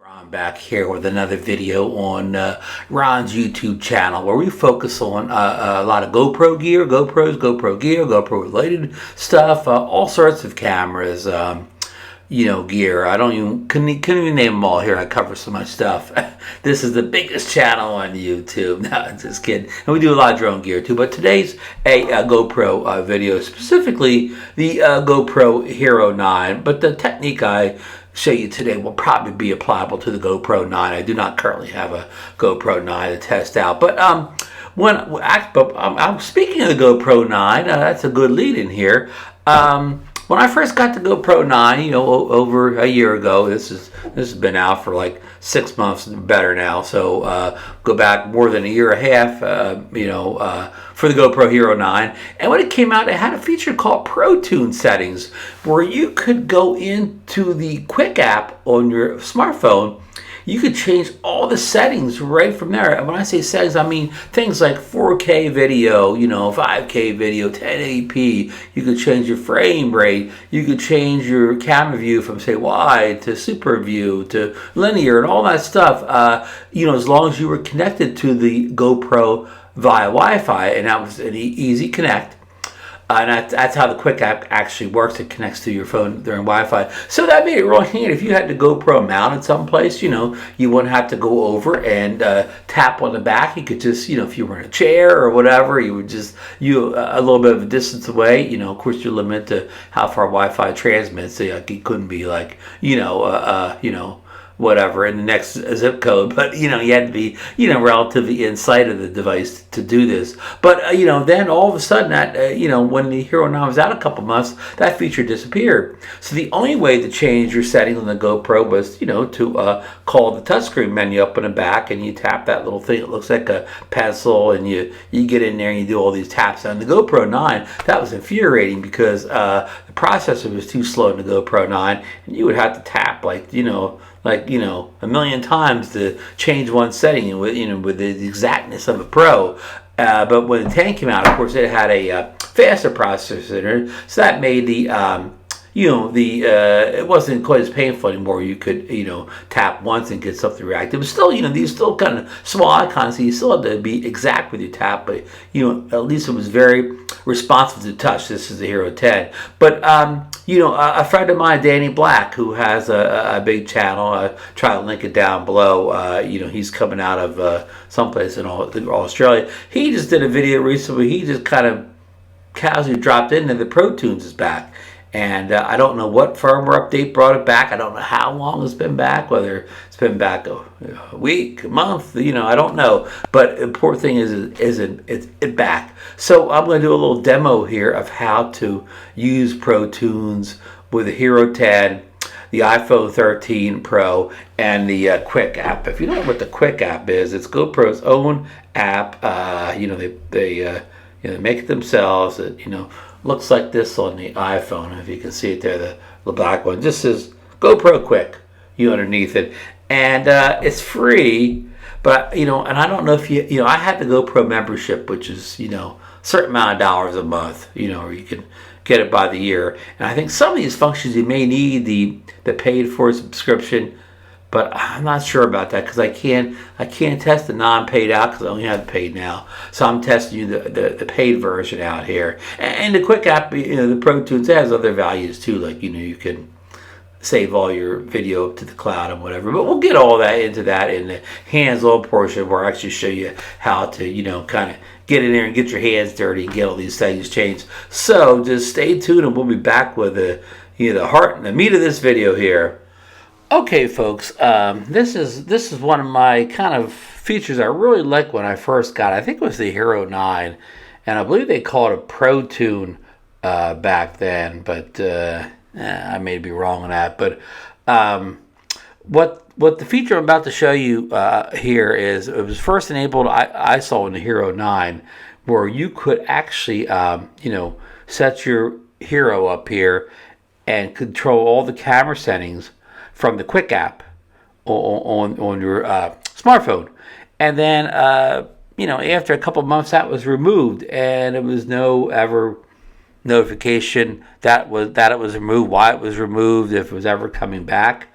I'm back here with another video on Ron's YouTube channel where we focus on a lot of GoPro gear, GoPro gear, GoPro related stuff, all sorts of cameras, gear. I don't even couldn't even name them all here. I cover so much stuff. This is the biggest channel on YouTube. No, I'm just kidding. And we do a lot of drone gear too. But today's a GoPro video, specifically the GoPro Hero 9. But the technique I show you today will probably be applicable to the GoPro 9. I do not currently have a GoPro 9 to test out, but I'm speaking of the GoPro 9. That's a good lead in here. When I first got the GoPro 9, over a year ago, this has been out for like 6 months, better now. So go back more than a year and a half, for the GoPro Hero 9. And when it came out, it had a feature called ProTune settings, where you could go into the Quik app on your smartphone. You could change all the settings right from there. And when I say settings, I mean things like 4K video, 5K video, 1080p. You could change your frame rate. You could change your camera view from, say, wide to super view to linear and all that stuff, as long as you were connected to the GoPro via Wi-Fi. And that was an easy connect. And that's how the Quik app actually works. It connects to your phone during Wi-Fi. So that made it really handy. If you had the GoPro mounted someplace, you wouldn't have to go over and tap on the back. You could just, if you were in a chair or whatever, you would just, a little bit of a distance away. Of course, you're limited to how far Wi-Fi transmits. So it couldn't be like, whatever in the next zip code, but you had to be relatively inside of the device to do this. But then all of a sudden that when the Hero 9 was out a couple months, that feature disappeared. So the only way to change your settings on the GoPro was to call the touchscreen menu up in the back, and you tap that little thing. It looks like a pencil, and you get in there and you do all these taps. On the GoPro 9, that was infuriating because the processor was too slow in the GoPro 9, and you would have to tap like a million times to change one setting with the exactness of a pro. But when the 10 came out, of course, it had a faster processor in it, so that made the it wasn't quite as painful anymore. You could tap once and get something reactive. But still, these still kind of small icons, so you still had to be exact with your tap. But at least it was very responsive to touch. This is the Hero 10. But a friend of mine, Danny Black, who has a big channel, I'll try to link it down below. He's coming out of someplace in Australia. He just did a video recently. He just kind of casually dropped in, and the ProTunes is back. And I don't know what firmware update brought it back. I don't know how long it's been back, whether it's been back a week, a month, I don't know. But the important thing is it's back. So I'm going to do a little demo here of how to use ProTunes with the Hero 10, the iPhone 13 Pro, and the Quik app. If you don't know what the Quik app is, it's GoPro's own app. They make it themselves. Looks like this on the iPhone. If you can see it there, the black one. This is GoPro Quik, underneath it. And it's free, but, and I don't know if I had the GoPro membership, which is, a certain amount of dollars a month, or you can get it by the year. And I think some of these functions you may need the paid for subscription, but I'm not sure about that because I can't test the non-paid out because I only have the paid now. So I'm testing you the paid version out here. And the Quik app, the ProTunes has other values too, like you can save all your video up to the cloud and whatever. But we'll get all that into that in the hands-on portion where I actually show you how to kind of get in there and get your hands dirty and get all these settings changed. So just stay tuned, and we'll be back with the heart and the meat of this video here. Okay, folks, this is one of my kind of features I really liked when I first got it. I think it was the Hero 9, and I believe they called it ProTune back then, but I may be wrong on that. But what the feature I'm about to show you here is, it was first enabled, I saw in the Hero 9, where you could actually set your Hero up here and control all the camera settings from the Quik app on your smartphone. And then, after a couple months, that was removed, and it was no ever notification that it was removed, why it was removed, if it was ever coming back.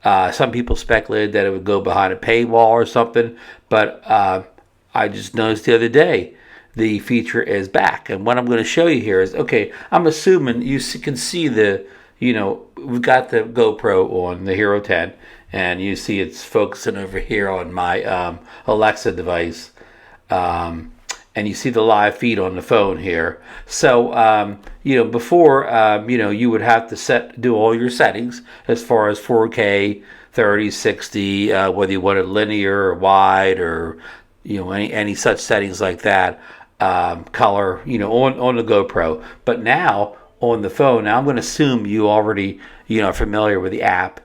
Some people speculated that it would go behind a paywall or something, but I just noticed the other day the feature is back. And what I'm going to show you here is, okay, I'm assuming you can see we've got the GoPro on the Hero 10, and you see it's focusing over here on my Alexa device. And you see the live feed on the phone here. So, before, you would have to do all your settings as far as 4K, 30, 60, whether you wanted linear or wide or, any such settings like that, color, on the GoPro. But now on the phone, now I'm going to assume you already, are familiar with the app,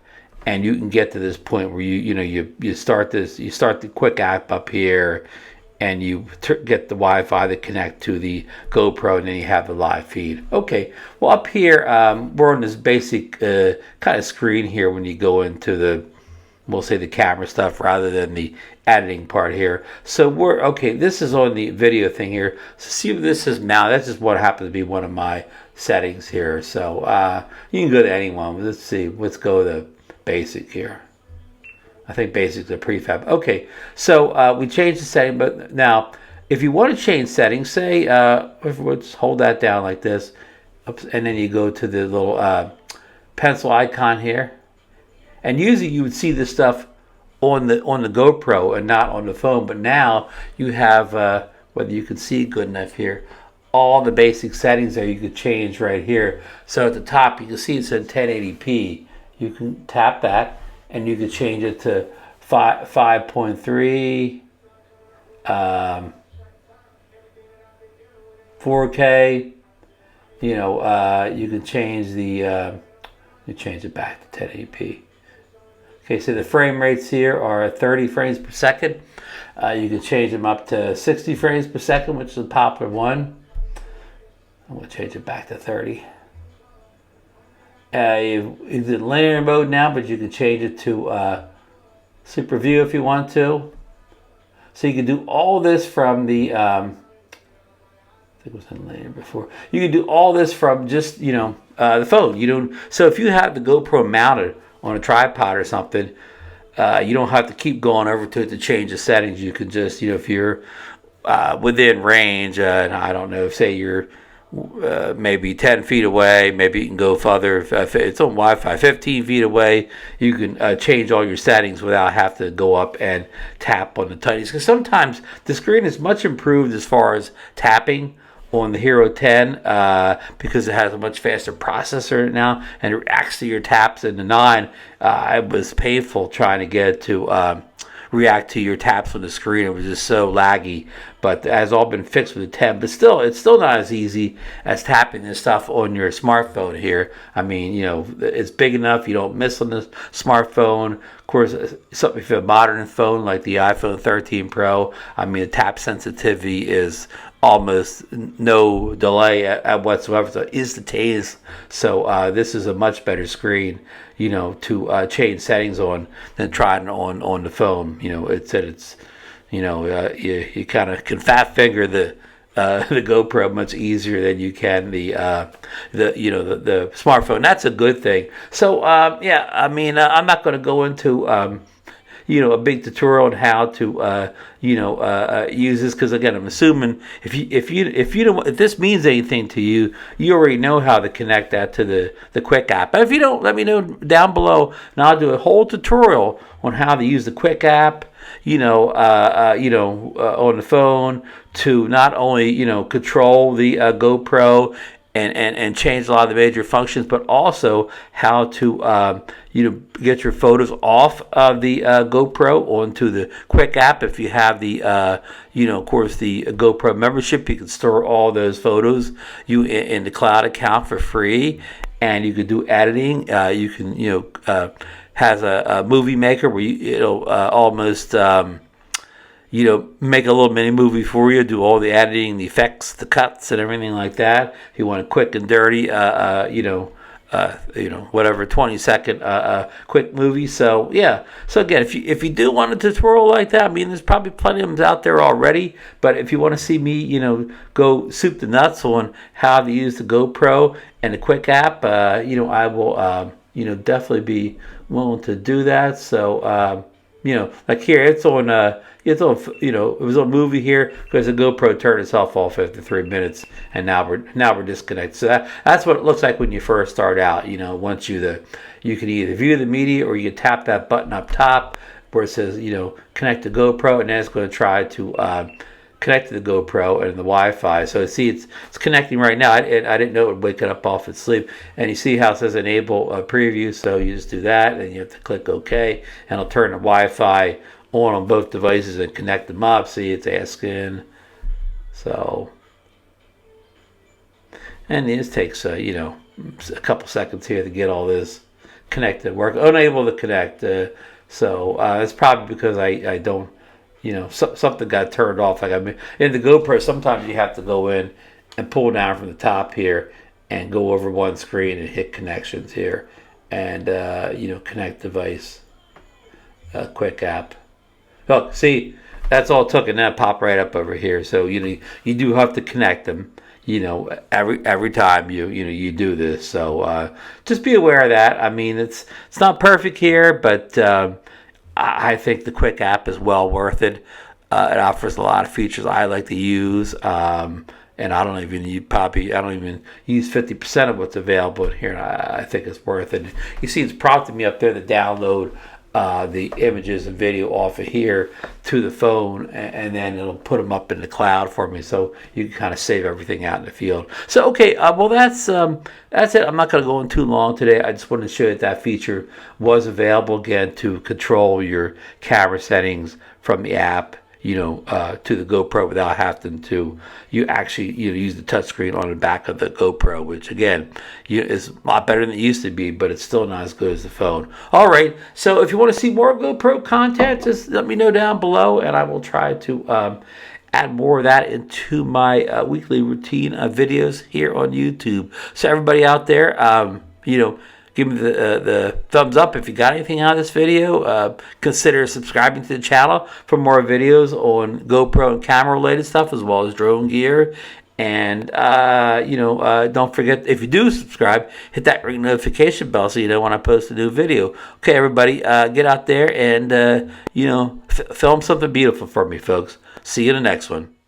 and you can get to this point where you start the Quik app up here, and you get the Wi-Fi to connect to the GoPro, and then you have the live feed. Okay, well up here, we're on this basic kind of screen here when you go into we'll say the camera stuff rather than the editing part here. So this is on the video thing here. So see what this is now. That's just what happens to be one of my settings here. So you can go to any one. Let's see, let's go to basic here. I think basic's a prefab. Okay, so we changed the setting, but now if you want to change settings, say, let's hold that down like this, and then you go to the little pencil icon here, and usually you would see this stuff on the GoPro and not on the phone, but now you have, whether you can see good enough here, all the basic settings that you could change right here. So at the top, you can see it said 1080p. You can tap that, and you can change it to 5.3, 4K. You can change you change it back to 1080p. Okay, so the frame rates here are 30 frames per second. You can change them up to 60 frames per second, which is a popular one. I'm going to change it back to 30. It's in linear mode now, but you can change it to super view if you want to. So you can do all this from the I think it was in linear before. You can do all this from just the phone. So if you have the GoPro mounted on a tripod or something, you don't have to keep going over to it to change the settings. You can just if you're within range, and I don't know, say you're maybe 10 feet away, maybe you can go further. If it's on Wi-Fi, 15 feet away, you can change all your settings without having to go up and tap on the touchies. Because sometimes the screen is much improved as far as tapping on the Hero 10 because it has a much faster processor now and it reacts to your taps. In the 9, it was painful trying to get it to react to your taps on the screen. It was just so laggy, but it has all been fixed with the 10. But still, it's still not as easy as tapping this stuff on your smartphone here. I mean, it's big enough, you don't miss on the smartphone. Of course, something for a modern phone like the iPhone 13 Pro, I mean, the tap sensitivity is almost no delay at whatsoever, so instantaneous. So this is a much better screen, to change settings on than trying on the phone. You kind of can fat finger the GoPro much easier than you can the smartphone. That's a good thing. So I'm not going to go into a big tutorial on how to use this, because again, I'm assuming if this means anything to you, you already know how to connect that to the Quik app. But if you don't, let me know down below, and I'll do a whole tutorial on how to use the Quik app, on the phone to not only control the GoPro and change a lot of the major functions, but also how to get your photos off of the GoPro onto the Quik app. If you have the of course the GoPro membership, you can store all those photos in the cloud account for free, and you can do editing. You can has a movie maker where it'll almost make a little mini movie for you, do all the editing, the effects, the cuts, and everything like that. If you want a quick and dirty, whatever 20-second quick movie. So yeah. So again, if you do want a tutorial like that, I mean, there's probably plenty of them out there already. But if you want to see me, go soup the nuts on how to use the GoPro and the Quik app, I will. definitely be willing to do that. So, like here, it's on, it was on movie here because the GoPro turned itself off after 3 minutes, and now we're disconnected. So that's what it looks like when you first start out. Once you can either view the media, or you can tap that button up top where it says, connect to GoPro, and then it's going to try to connect to the GoPro and the Wi-Fi. So see, it's connecting right now. I didn't know it would wake it up off its sleep. And you see how it says enable preview. So you just do that, and you have to click OK, and it'll turn the Wi-Fi on both devices and connect them up. See, it's asking. So, and this takes a couple seconds here to get all this connected. Work unable to connect. So it's probably because I don't. Something got turned off. Like in the GoPro, sometimes you have to go in and pull down from the top here and go over one screen and hit connections here, and connect device, Quik App. Look, see, that's all it took, and that popped right up over here. So you do have to connect them. Every time you do this. So just be aware of that. I mean, it's not perfect here, but I think the Quik App is well worth it. It offers a lot of features I like to use, and I don't even use 50% of what's available in here. I think it's worth it. You see, it's prompting me up there to download the images and video off of here to the phone, and then it'll put them up in the cloud for me, so you can kind of save everything out in the field. So okay, well that's it. I'm not going to go on too long today. I just wanted to show you that feature was available again to control your camera settings from the app, to the GoPro without having to actually use the touchscreen on the back of the GoPro, which again is a lot better than it used to be, but it's still not as good as the phone. All right, so if you want to see more GoPro content, just let me know down below, and I will try to add more of that into my weekly routine of videos here on YouTube. So everybody out there, give me the thumbs up if you got anything out of this video. Consider subscribing to the channel for more videos on GoPro and camera related stuff, as well as drone gear. And don't forget, if you do subscribe, hit that ring notification bell so you know when I post a new video. Okay, everybody, get out there and film something beautiful for me, folks. See you in the next one.